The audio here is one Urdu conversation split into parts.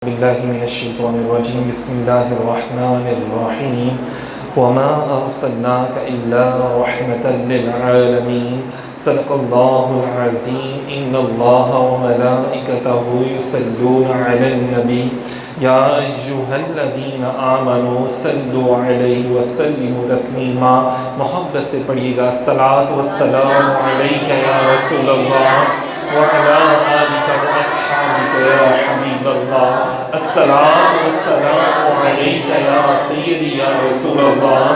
بالله من الشيطان الرجيم بسم الله الرحمن الرحيم وما أرسلناك إلا رحمة للعالمين صدق الله العظيم إن الله وملائكته يصلون على النبي يا أيها الذين آمنوا صلوا عليه وسلموا تسليما محبت سے پڑھیے گا الصلاۃ والسلام علیک یا رسول اللہ وعلى آلك وأصحابك يا حبيب الله الصلاة والسلام عليك يا سيدي يا رسول الله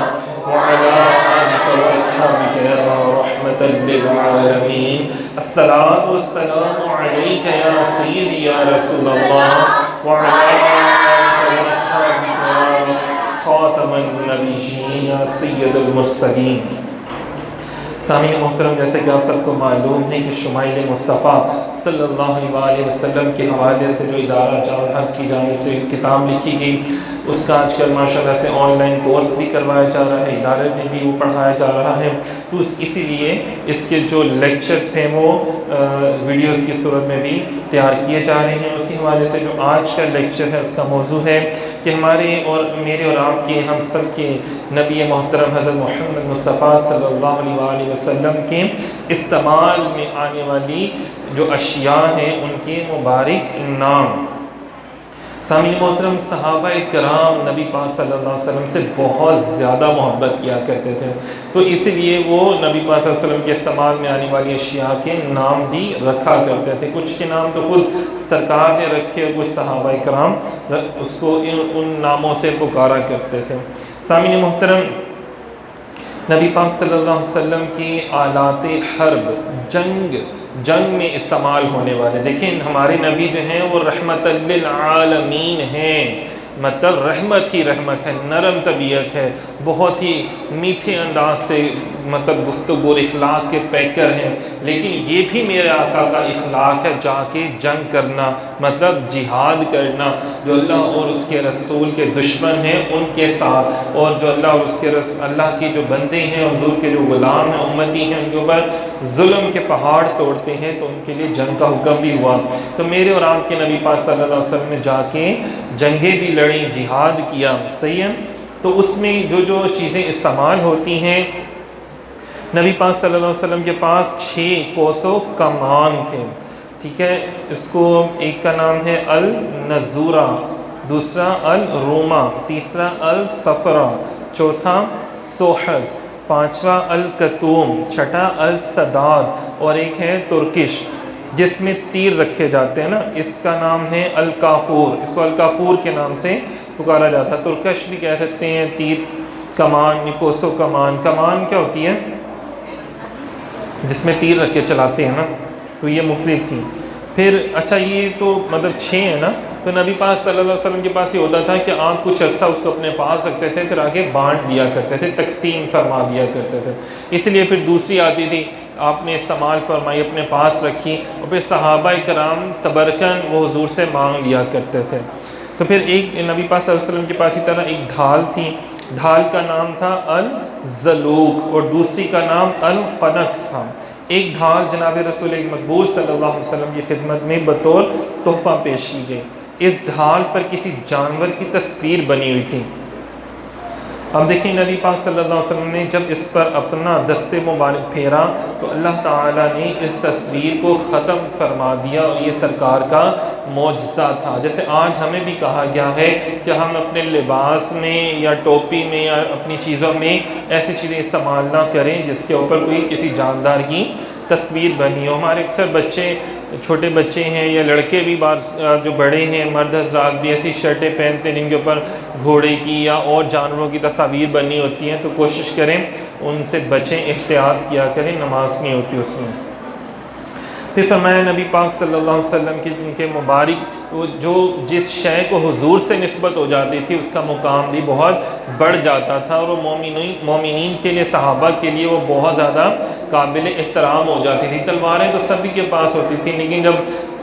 وعلى آلك وأصحابك يا رحمة للعالمين الصلاة والسلام عليك يا سيدي يا رسول الله وعلى آلك وأصحابك يا خاتم النبيين يا سيد المرسلين. سامعین محترم، جیسے کہ آپ سب کو معلوم ہے کہ شمائل مصطفیٰ صلی اللہ علیہ وسلم کے حوالے سے جو ادارہ جامع الحق کی جانب سے کتاب لکھی گئی، اس کا آج کل ماشاءاللہ سے آن لائن کورس بھی کروایا جا رہا ہے، ادارے میں بھی وہ پڑھایا جا رہا ہے. تو اسی لیے اس کے جو لیکچرز ہیں وہ ویڈیوز کی صورت میں بھی تیار کیے جا رہے ہیں. اسی حوالے سے جو آج کا لیکچر ہے اس کا موضوع ہے کہ ہمارے اور میرے اور آپ کے، ہم سب کے نبی محترم حضرت محمد مصطفیٰ صلی اللہ علیہ وسلم کے استعمال میں آنے والی جو اشیاء ہیں ان کے مبارک نام. سامعین محترم، صحابہ کرام نبی پاک صلی اللہ علیہ وسلم سے بہت زیادہ محبت کیا کرتے تھے، تو اسی لیے وہ نبی پاک صلی اللہ علیہ وسلم کے استعمال میں آنے والی اشیاء کے نام بھی رکھا کرتے تھے. کچھ کے نام تو خود سرکار نے رکھے اور کچھ صحابہ کرام اس کو ان ناموں سے پکارا کرتے تھے. سامعین محترم، نبی پاک صلی اللہ علیہ وسلم کی آلات حرب جنگ میں استعمال ہونے والے، دیکھیں ہمارے نبی جو ہیں وہ رحمت للعالمین ہیں، مطلب رحمت ہی رحمت ہے، نرم طبیعت ہے، بہت ہی میٹھے انداز سے مطلب گفتگو اور اخلاق کے پیکر ہیں. لیکن یہ بھی میرے آقا کا اخلاق ہے، جا کے جنگ کرنا، مطلب جہاد کرنا، جو اللہ اور اس کے رسول کے دشمن ہیں ان کے ساتھ، اور جو اللہ اور اس کے اللہ کے جو بندے ہیں، حضور کے جو غلام ہیں، امتی ہیں، ان کے اوپر ظلم کے پہاڑ توڑتے ہیں، تو ان کے لیے جنگ کا حکم بھی ہوا. تو میرے اور آپ کے نبی پاک صلی اللہ علیہ وسلم نے جا کے جنگیں بھی لڑیں، جہاد کیا، صحیح ہے. تو اس میں جو چیزیں استعمال ہوتی ہیں، نبی پاک صلی اللہ علیہ وسلم کے پاس 6 کوس و کمان تھے، ٹھیک ہے. اس کو ایک کا نام ہے النزورہ، دوسرا الرومہ، تیسرا الصفرہ، چوتھا سوحد، پانچواں الکتوم، چھٹا السداد، اور ایک ہے ترکش جس میں تیر رکھے جاتے ہیں نا، اس کا نام ہے الکافور، اس کو الکافور کے نام سے پکارا جاتا ہے. ترکش بھی کہہ سکتے ہیں، تیر، کمان، کوسو کمان. کمان کیا ہوتی ہے؟ جس میں تیر رکھ کے چلاتے ہیں نا، تو یہ مختلف تھی. پھر اچھا، یہ تو مطلب 6 ہیں نا. تو نبی پاک صلی اللہ علیہ وسلم کے پاس یہ ہوتا تھا کہ آپ کچھ عرصہ اس کو اپنے پاس رکھتے تھے، پھر آگے بانٹ دیا کرتے تھے، تقسیم فرما دیا کرتے تھے. اس لیے پھر دوسری آتی تھی، آپ نے استعمال فرمائی، اپنے پاس رکھی، اور پھر صحابہ کرام تبرکن وہ حضور سے مانگ لیا کرتے تھے. تو پھر ایک نبی پاک صلی اللہ علیہ وسلم کے پاس اسی طرح ایک ڈھال تھی، ڈھال کا نام تھا الزلوق، اور دوسری کا نام القنق تھا. ایک ڈھال جناب رسول مقبول صلی اللہ علیہ وسلم کی خدمت میں بطور تحفہ پیش کی گئی. اس ڈھال پر کسی جانور کی تصویر بنی ہوئی تھی. اب دیکھیں نبی پاک صلی اللہ علیہ وسلم نے جب اس پر اپنا دست مبارک پھیرا تو اللہ تعالیٰ نے اس تصویر کو ختم فرما دیا، اور یہ سرکار کا معجزہ تھا. جیسے آج ہمیں بھی کہا گیا ہے کہ ہم اپنے لباس میں یا ٹوپی میں یا اپنی چیزوں میں ایسی چیزیں استعمال نہ کریں جس کے اوپر کوئی کسی جاندار کی تصویر بنی ہو. ہمارے اکثر بچے، چھوٹے بچے ہیں یا لڑکے بھی، جو بڑے ہیں مرد حضرات بھی ایسی شرٹیں پہنتے ہیں جن کے اوپر گھوڑے کی یا اور جانوروں کی تصاویر بنی ہوتی ہیں. تو کوشش کریں ان سے بچیں، احتیاط کیا کریں، نماز نہیں ہوتی اس میں. پھر فرمایا نبی پاک صلی اللہ علیہ وسلم کی جن کے مبارک جو جس شے کو حضور سے نسبت ہو جاتی تھی اس کا مقام بھی بہت بڑھ جاتا تھا، اور وہ مومنین کے لیے، صحابہ کے لیے وہ بہت زیادہ قابل احترام ہو جاتی تھی. تلواریں تو سبھی کے پاس ہوتی تھیں، لیکن جب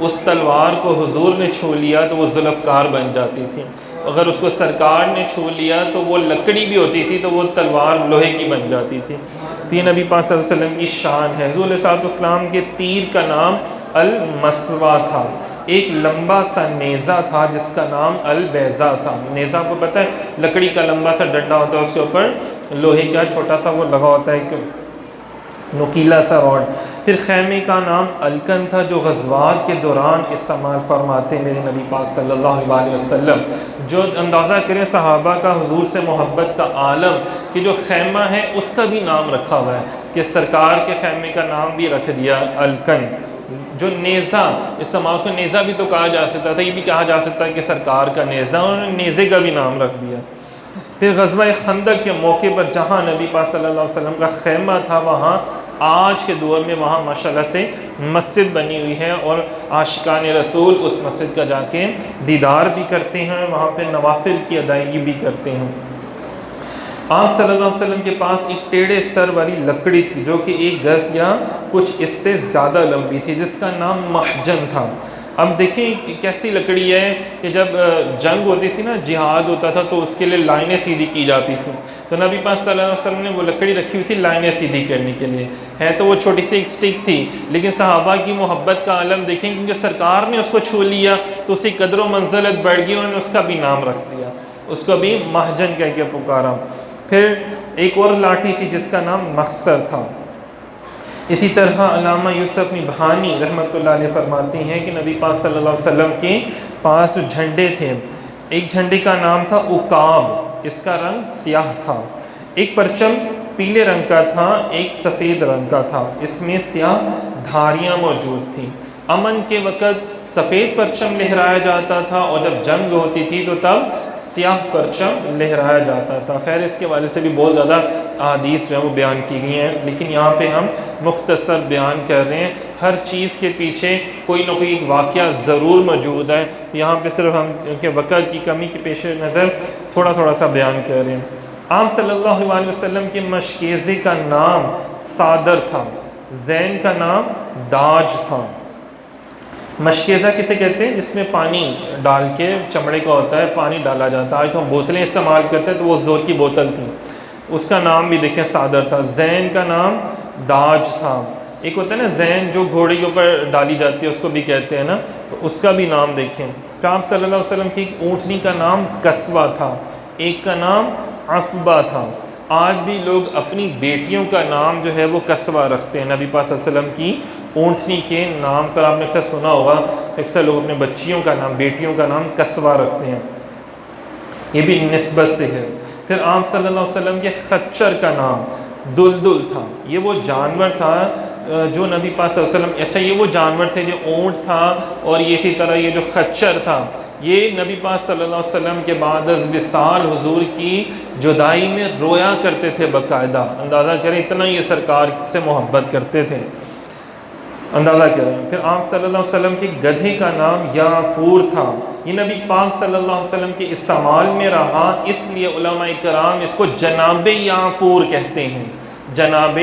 اس تلوار کو حضور نے چھو لیا تو وہ ذوالفقار بن جاتی تھی. اگر اس کو سرکار نے چھو لیا تو وہ لکڑی بھی ہوتی تھی، تو وہ تلوار لوہے کی بن جاتی تھی. تو یہ نبی پاک صلی اللہ علیہ وسلم کی شان ہے. حضور علیہ الصلوۃ والسلام کے تیر کا نام المسوا تھا، ایک لمبا سا نیزہ تھا جس کا نام البیضہ تھا۔ نیزہ کو پتہ ہے لکڑی کا لمبا سا ڈنڈا ہوتا ہے، اس کے اوپر لوہے کا چھوٹا سا وہ لگا ہوتا ہے ایک نوکیلا سا راڈ۔ پھر خیمے کا نام الکن تھا جو غزوات کے دوران استعمال فرماتے میرے نبی پاک صلی اللہ علیہ وسلم۔ جو اندازہ کریں صحابہ کا حضور سے محبت کا عالم کہ جو خیمہ ہے اس کا بھی نام رکھا ہوا ہے کہ سرکار کے خیمے کا نام بھی رکھ دیا الکن۔ جو نیزہ استعمال کو نیزہ بھی تو کہا جا سکتا تھا، یہ بھی کہا جا سکتا ہے کہ سرکار کا نیزہ، انہوں نے نیزے کا بھی نام رکھ دیا۔ پھر غزوہ خندق کے موقع پر جہاں نبی پاک صلی اللہ علیہ وسلم کا خیمہ تھا وہاں آج کے دور میں وہاں ماشاءاللہ سے مسجد بنی ہوئی ہے اور عاشقان رسول اس مسجد کا جا کے دیدار بھی کرتے ہیں، وہاں پہ نوافل کی ادائیگی بھی کرتے ہیں۔ آپ صلی اللہ علیہ وسلم کے پاس ایک ٹیڑھے سر والی لکڑی تھی جو کہ 1 گز یا کچھ اس سے زیادہ لمبی تھی، جس کا نام محجن تھا۔ اب دیکھیں کہ کیسی لکڑی ہے کہ جب جنگ ہوتی تھی نا، جہاد ہوتا تھا تو اس کے لیے لائنیں سیدھی کی جاتی تھی، تو نبی پاک صلی اللہ علیہ وسلم نے وہ لکڑی رکھی ہوئی تھی لائنیں سیدھی کرنے کے لیے۔ ہے تو وہ چھوٹی سی ایک سٹک تھی، لیکن صحابہ کی محبت کا عالم دیکھیں کیونکہ سرکار نے اس کو چھو لیا تو اسی قدر و منزلت بڑھ گئی، انہوں نے اس کا بھی نام رکھ دیا، اس کو بھی محجن کہہ کے پکارا۔ پھر ایک اور لاٹھی تھی جس کا نام مخصر تھا۔ اسی طرح علامہ یوسف نبہانی رحمۃ اللہ علیہ فرماتے ہیں کہ نبی پاک صلی اللہ علیہ وسلم کے پاس جو جھنڈے تھے، ایک جھنڈے کا نام تھا عقاب، اس کا رنگ سیاہ تھا، ایک پرچم پیلے رنگ کا تھا، ایک سفید رنگ کا تھا، اس میں سیاہ دھاریاں موجود تھیں۔ امن کے وقت سفید پرچم لہرایا جاتا تھا اور جب جنگ ہوتی تھی تو تب سیاہ پرچم لہرایا جاتا تھا۔ خیر اس کے والے سے بھی بہت زیادہ احادیث جو ہے وہ بیان کی گئی ہیں، لیکن یہاں پہ ہم مختصر بیان کر رہے ہیں، ہر چیز کے پیچھے کوئی نہ کوئی ایک واقعہ ضرور موجود ہے، یہاں پہ صرف ہم کے وقت کی کمی کے پیش نظر تھوڑا سا بیان کر رہے ہیں۔ آپ صلی اللہ علیہ وسلم کے مشکیزے کا نام صادر تھا، زین کا نام داج تھا۔ مشکیزہ کسے کہتے ہیں؟ جس میں پانی ڈال کے چمڑے کا ہوتا ہے، پانی ڈالا جاتا ہے، آج تو ہم بوتلیں استعمال کرتے ہیں تو وہ اس دور کی بوتل تھی، اس کا نام بھی دیکھیں صادر تھا۔ زین کا نام داج تھا، ایک ہوتا ہے نا زین جو گھوڑے کے اوپر ڈالی جاتی ہے اس کو بھی کہتے ہیں نا، تو اس کا بھی نام دیکھیں۔ پھر آپ صلی اللہ علیہ وسلم کی ایک اونٹنی کا نام قصوہ تھا، ایک کا نام عفبہ تھا۔ آج بھی لوگ اپنی بیٹیوں کا نام جو ہے وہ قصوہ رکھتے ہیں، نبی پاک صلی اللہ علیہ وسلم کی اونٹنی کے نام پر آپ نے اکثر سنا ہوگا، اکثر لوگ اپنے بچیوں کا نام، بیٹیوں کا نام قصوہ رکھتے ہیں، یہ بھی نسبت سے ہے۔ پھر آپ صلی اللہ علیہ وسلم کے خچر کا نام دلدل تھا، یہ وہ جانور تھا جو نبی پاک صلی اللہ علیہ وسلم، اچھا یہ وہ جانور تھے جو اونٹ تھا، اور یہ اسی طرح یہ جو خچر تھا یہ نبی پاک صلی اللہ علیہ وسلم کے بعد از وصال حضور کی جدائی میں رویا کرتے تھے باقاعدہ، اندازہ کریں اتنا یہ سرکار سے محبت کرتے تھے، اندازہ کریں۔ پھر آپ صلی اللہ علیہ وسلم کے گدھے کا نام یافور تھا، یہ نبی پاک صلی اللہ علیہ وسلم کے استعمال میں رہا، اس لیے علماء کرام اس کو جناب یافور کہتے ہیں، جناب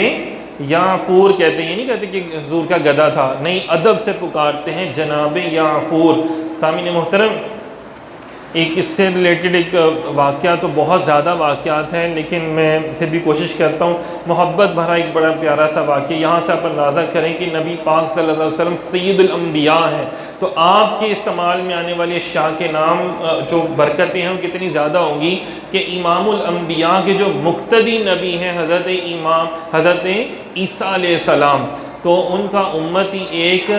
یافور کہتے ہیں، یہ نہیں کہتے کہ حضور کا گدھا تھا، نہیں، ادب سے پکارتے ہیں جناب یافور۔ سامعین محترم، ایک اس سے ریلیٹڈ ایک واقعہ، تو بہت زیادہ واقعات ہیں لیکن میں پھر بھی کوشش کرتا ہوں، محبت بھرا ایک بڑا پیارا سا واقعہ، یہاں سے آپ اندازہ کریں کہ نبی پاک صلی اللہ علیہ وسلم سید الانبیاء ہیں، تو آپ کے استعمال میں آنے والے شاہ کے نام جو برکتیں ہیں وہ کتنی زیادہ ہوں گی کہ امام الانبیاء کے جو مقتدی نبی ہیں حضرت عیسیٰ علیہ السلام، تو ان کا امتی ایک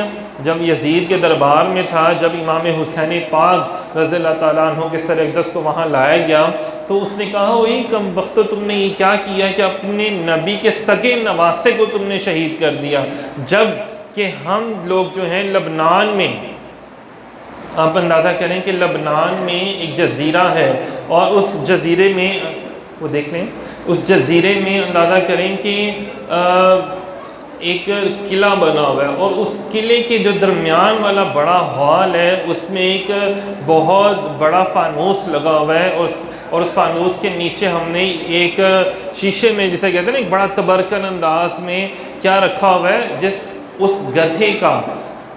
جب یزید کے دربار میں تھا، جب امام حسین پاک رضی اللہ تعالیٰ عنہ کے سر اقدس کو وہاں لایا گیا تو اس نے کہا وہی کم وقت تم نے یہ کیا کیا ہے کہ اپنے نبی کے سگے نواسے کو تم نے شہید کر دیا، جب کہ ہم لوگ جو ہیں لبنان میں، آپ اندازہ کریں کہ لبنان میں ایک جزیرہ ہے اور اس جزیرے میں وہ دیکھ لیں، اس جزیرے میں اندازہ کریں کہ ایک قلعہ بنا ہوا ہے اور اس قلعے کے جو درمیان والا بڑا ہال ہے اس میں ایک بہت بڑا فانوس لگا ہوا ہے اور اس فانوس کے نیچے ہم نے ایک شیشے میں جسے کہتے ہیں نا ایک بڑا تبرکن انداز میں کیا رکھا ہوا ہے، اس گدھے کا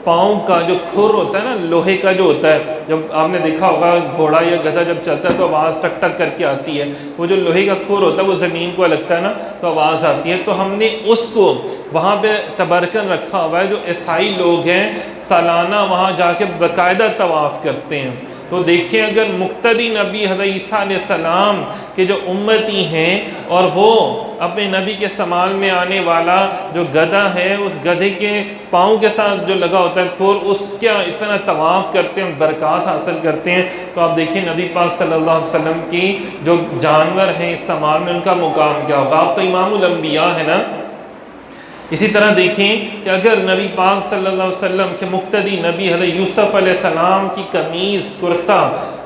پاؤں کا جو کھر ہوتا ہے نا، لوہے کا جو ہوتا ہے، جب آپ نے دیکھا ہوگا گھوڑا یا گدھا جب چلتا ہے تو آواز ٹک ٹک کر کے آتی ہے، وہ جو لوہے کا کھر ہوتا ہے وہ زمین کو لگتا ہے نا تو آواز آتی ہے، تو ہم نے اس کو وہاں پہ تبرکن رکھا ہوا ہے۔ جو عیسائی لوگ ہیں سالانہ وہاں جا کے باقاعدہ طواف کرتے ہیں۔ تو دیکھیں اگر مقتدی نبی حضرت عیسیٰ علیہ السلام کے جو امتی ہیں اور وہ اپنے نبی کے استعمال میں آنے والا جو گدھا ہے، اس گدھے کے پاؤں کے ساتھ جو لگا ہوتا ہے کھور، اس کا اتنا طواف کرتے ہیں، برکات حاصل کرتے ہیں، تو آپ دیکھیں نبی پاک صلی اللہ علیہ وسلم کی جو جانور ہیں استعمال میں ان کا مقام کیا ہوگا۔ آپ تو امام الانبیاء ہے نا۔ اسی طرح دیکھیں کہ اگر نبی پاک صلی اللہ علیہ وسلم کے مقتدی نبی حضرت یوسف علیہ السلام کی قمیض کرتا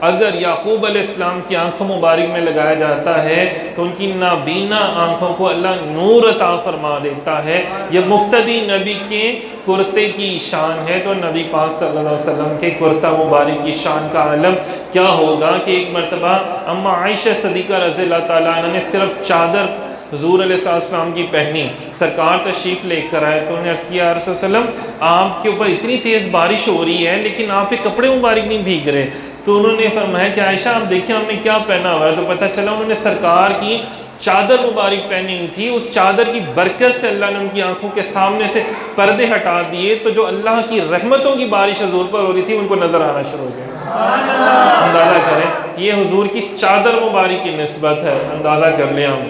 اگر یعقوب علیہ السلام کی آنکھوں مبارک میں لگایا جاتا ہے تو ان کی نابینا آنکھوں کو اللہ نور عطا فرما دیتا ہے۔ یہ مقتدی نبی کے کرتے کی شان ہے، تو نبی پاک صلی اللہ علیہ وسلم کے کرتا مبارک کی شان کا عالم کیا ہوگا کہ ایک مرتبہ اما عائشہ صدیقہ رضی اللہ تعالیٰ عنہ نے صرف چادر حضور علیہ السلام کی پہنی، سرکار تشریف لے کر آئے تو انہوں نے عرض کیا یا رسول اللہ علیہ وسلم آپ کے اوپر اتنی تیز بارش ہو رہی ہے لیکن آپ کے کپڑے مبارک نہیں بھیگ رہے، تو انہوں نے فرمایا کہ عائشہ آپ دیکھیں ہم نے کیا پہنا ہوا ہے، تو پتہ چلا انہوں نے سرکار کی چادر مبارک پہنی ہوئی تھی، اس چادر کی برکت سے اللہ نے ان کی آنکھوں کے سامنے سے پردے ہٹا دیے، تو جو اللہ کی رحمتوں کی بارش حضور پر ہو رہی تھی ان کو نظر آنا شروع ہو گیا۔ اندازہ کریں یہ حضور کی چادر مبارک کی نسبت ہے، اندازہ کر لیں ہم۔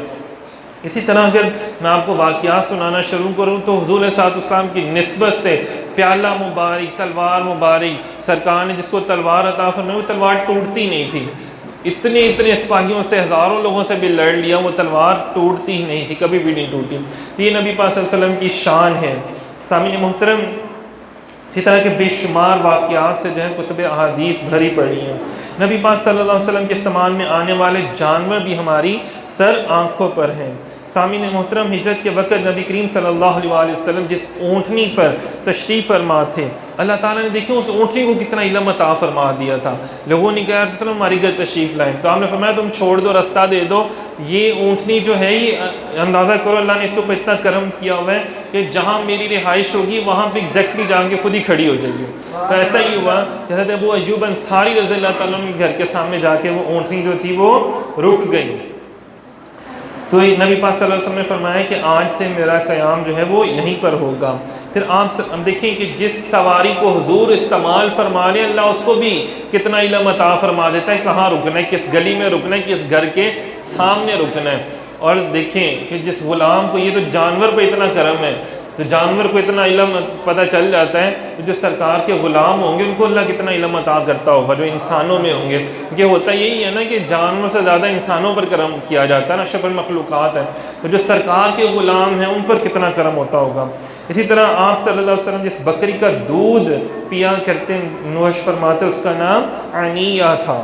اسی طرح اگر میں آپ کو واقعات سنانا شروع کروں تو حضور صلی اللہ علیہ وسلم کی نسبت سے پیالہ مبارک، تلوار مبارک، سرکار نے جس کو تلوار عطا فرمائی وہ تلوار ٹوٹتی نہیں تھی، اتنے سپاہیوں سے ہزاروں لوگوں سے بھی لڑ لیا وہ تلوار ٹوٹتی ہی نہیں تھی، کبھی بھی نہیں ٹوٹی۔ تو یہ نبی پاک صلی اللہ علیہ وسلم کی شان ہے۔ سامعین محترم، اسی طرح کے بے شمار واقعات سے جو ہے کتب احادیث بھری پڑی ہیں۔ نبی پاک صلی اللہ علیہ وسلم کے استعمال میں آنے والے جانور بھی ہماری سر آنکھوں پر ہیں۔ سامعین محترم، ہجرت کے وقت نبی کریم صلی اللہ علیہ وسلم جس اونٹنی پر تشریف فرما تھے، اللہ تعالیٰ نے دیکھیں اس اونٹنی کو کتنا علم عطا فرما دیا تھا۔ لوگوں نے کہا رسول اللہ ہماری گھر تشریف لائیں، تو آپ نے فرمایا تم چھوڑ دو، رستہ دے دو، یہ اونٹنی جو ہے یہ اندازہ کرو اللہ نے اس کو اتنا کرم کیا ہوا ہے کہ جہاں میری رہائش ہوگی وہاں پہ ایگزیکٹلی جا کے خود ہی کھڑی ہو جائے گی۔ تو ایسا ہی ہوا کہ حضرت ابو ایوب انصاری رضی اللہ تعالیٰ عنہ کے گھر کے سامنے جا کے وہ اونٹنی جو تھی وہ رک گئی۔ تو نبی پاک صلی اللہ علیہ وسلم نے فرمایا کہ آج سے میرا قیام جو ہے وہ یہیں پر ہوگا۔ پھر آپ دیکھیں کہ جس سواری کو حضور استعمال فرما رہے ہیں اللہ اس کو بھی کتنا علم عطا فرما دیتا ہے، کہاں رکنا ہے، کس گلی میں رکنا ہے، کس گھر کے سامنے رکنا ہے۔ اور دیکھیں کہ جس غلام کو، یہ تو جانور پہ اتنا کرم ہے، تو جانور کو اتنا علم پتہ چل جاتا ہے، تو جو سرکار کے غلام ہوں گے ان کو اللہ کتنا علم عطا کرتا ہوگا جو انسانوں میں ہوں گے، کیونکہ ہوتا یہی ہے نا کہ جانور سے زیادہ انسانوں پر کرم کیا جاتا ہے نا، اشرف المخلوقات ہے، تو جو سرکار کے غلام ہیں ان پر کتنا کرم ہوتا ہوگا۔ اسی طرح آپ صلی اللہ علیہ وسلم جس بکری کا دودھ پیا کرتے نوش فرماتے اس کا نام عنیہ تھا۔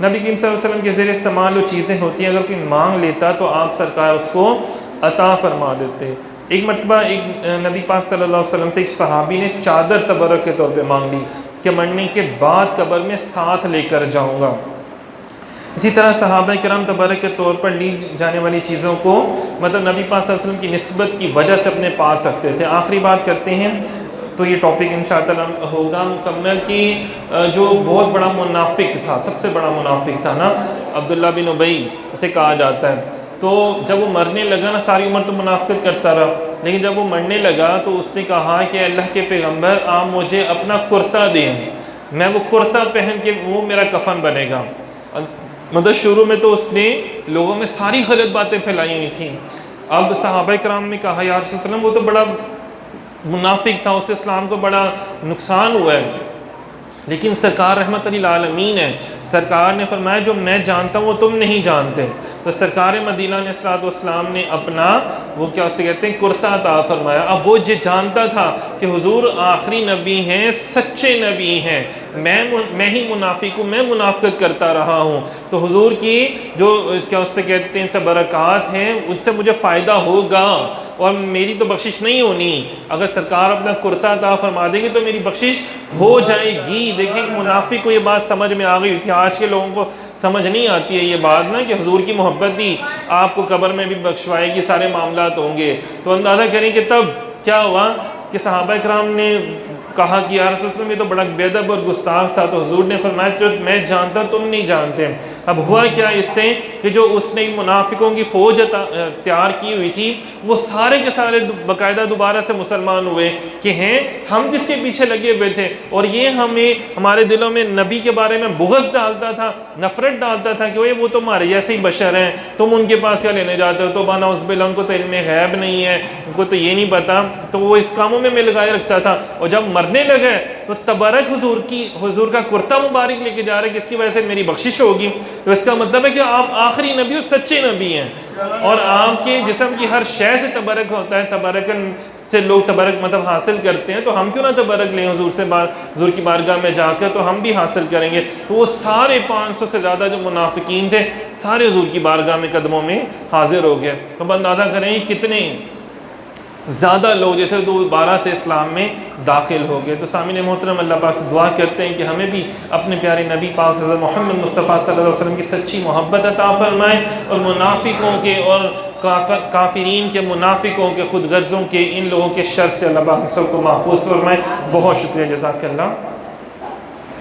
نبی کریم صلی اللہ علیہ وسلم کے زیر استعمال وہ چیزیں ہوتی ہیں اگر کوئی مانگ لیتا تو آپ سرکار اس کو عطا فرما دیتے۔ ایک مرتبہ ایک نبی پاک صلی اللہ علیہ وسلم سے ایک صحابی نے چادر تبرک کے طور پہ مانگ لی کہ مرنے کے بعد قبر میں ساتھ لے کر جاؤں گا۔ اسی طرح صحابہ کرام تبرک کے طور پر لی جانے والی چیزوں کو مطلب نبی پاک صلی اللہ علیہ وسلم کی نسبت کی وجہ سے اپنے پاس رکھتے تھے۔ آخری بات کرتے ہیں تو یہ ٹاپک انشاءاللہ ہوگا مکمل کہ جو بہت بڑا منافق تھا، سب سے بڑا منافق تھا نا عبداللہ بن ابی، اسے کہا جاتا ہے، تو جب وہ مرنے لگا نا ساری عمر تو منافقت کرتا رہا، لیکن جب وہ مرنے لگا تو اس نے کہا کہ اللہ کے پیغمبر آپ مجھے اپنا کرتا دیں، میں وہ کرتا پہن کے وہ میرا کفن بنے گا۔ مطلب شروع میں تو اس نے لوگوں میں ساری غلط باتیں پھیلائی ہوئی تھیں، اب صحابہ کرام نے کہا یا رسول اللہ وہ تو بڑا منافق تھا، اس سے اسلام کو بڑا نقصان ہوا ہے، لیکن سرکار رحمت للعالمین ہے، سرکار نے فرمایا جو میں جانتا ہوں وہ تم نہیں جانتے، تو سرکار مدینہ علیہ السلام نے اپنا وہ کیا اسے کہتے ہیں کرتا عطا فرمایا۔ اب وہ جانتا تھا کہ حضور آخری نبی ہیں، سچے نبی ہیں، میں ہی منافق ہوں، میں منافقت کرتا رہا ہوں، تو حضور کی جو کیا اسے کہتے ہیں تبرکات ہیں ان سے مجھے فائدہ ہوگا اور میری تو بخشش نہیں ہونی، اگر سرکار اپنا کرتا عطا فرما دیں گے تو میری بخشش ہو جائے گی۔ دیکھیں منافق کو یہ بات سمجھ میں آ گئی تھی، آج کے لوگوں کو سمجھ نہیں آتی ہے یہ بات نا کہ حضور کی محبت ہی آپ کو قبر میں بھی بخشوائے گی، سارے معاملات ہوں گے۔ تو اندازہ کریں کہ تب کیا ہوا کہ صحابہ کرام نے کہا کہ یا رسول اللہ یہ تو بڑا بے ادب اور گستاخ تھا، تو حضور نے فرمایا جو میں جانتا تم نہیں جانتے۔ اب ہوا کیا اس سے کہ جو اس نے منافقوں کی فوج تیار کی ہوئی تھی وہ سارے کے سارے باقاعدہ دوبارہ سے مسلمان ہوئے کہ ہیں ہم جس کے پیچھے لگے ہوئے تھے، اور یہ ہمیں ہمارے دلوں میں نبی کے بارے میں بغض ڈالتا تھا، نفرت ڈالتا تھا کہ وہ تو ہمارے جیسے ہی بشر ہیں، تم ان کے پاس کیا لینے جاتے ہو، تو بانا اس بل ان کو تو علم غیب نہیں ہے، ان کو تو یہ نہیں پتا، تو وہ اس کاموں میں لگائے رکھتا تھا۔ اور جب مرنے لگے تو تبرک حضور کا کرتا مبارک لے کے جا رہے کہ اس کی وجہ سے میری بخشش ہوگی، تو اس کا مطلب ہے کہ آپ آخری نبی اور سچے نبی ہیں، اور آپ کے جسم کی ہر شے سے تبرک ہوتا ہے، تبرکن سے لوگ تبرک مطلب حاصل کرتے ہیں، تو ہم کیوں نہ تبرک لیں حضور کی بارگاہ میں جا کر، تو ہم بھی حاصل کریں گے۔ تو وہ سارے 500 سے زیادہ جو منافقین تھے سارے حضور کی بارگاہ میں قدموں میں حاضر ہو گئے۔ تو اب اندازہ کریں کتنے زیادہ لوگ جو تھے دوبارہ سے اسلام میں داخل ہو گئے۔ تو سامعین محترم، اللہ پاک سے دعا کرتے ہیں کہ ہمیں بھی اپنے پیارے نبی پاک حضرت محمد مصطفیٰ صلی اللہ علیہ وسلم کی سچی محبت عطا فرمائے، اور منافقوں کے اور کافرین کے، منافقوں کے، خود غرضوں کے، ان لوگوں کے شر سے اللہ پاک ہم سب کو محفوظ فرمائے۔ بہت شکریہ، جزاک اللہ۔